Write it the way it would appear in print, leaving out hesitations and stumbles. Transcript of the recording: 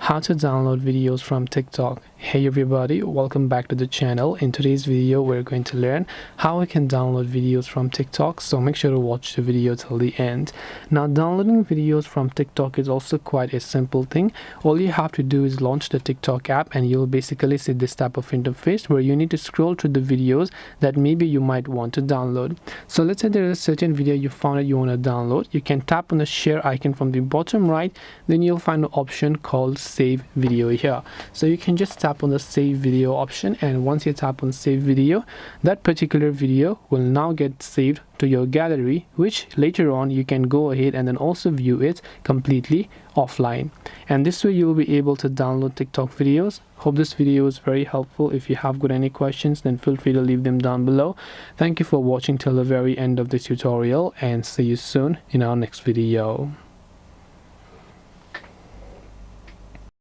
How to download videos from TikTok. Hey everybody, welcome back to the channel. In today's video we're going to learn how we can download videos from TikTok, so make sure to watch the video till the end. Now, downloading videos from TikTok is also quite a simple thing. All you have to do is launch the TikTok app and you'll basically see this type of interface where you need to scroll through the videos that maybe you might want to download. So let's say there is a certain video you found that you want to download. You can tap on the share icon from the bottom right, then you'll find an option called save video here. So you can just tap on the save video option, and once you tap on save video, that particular video will now get saved to your gallery, which later on you can go ahead and then also view it completely offline. And this way you will be able to download TikTok videos. Hope this video is very helpful. If you have got any questions, then feel free to leave them down below. Thank you for watching till the very end of this tutorial, and see you soon in our next video.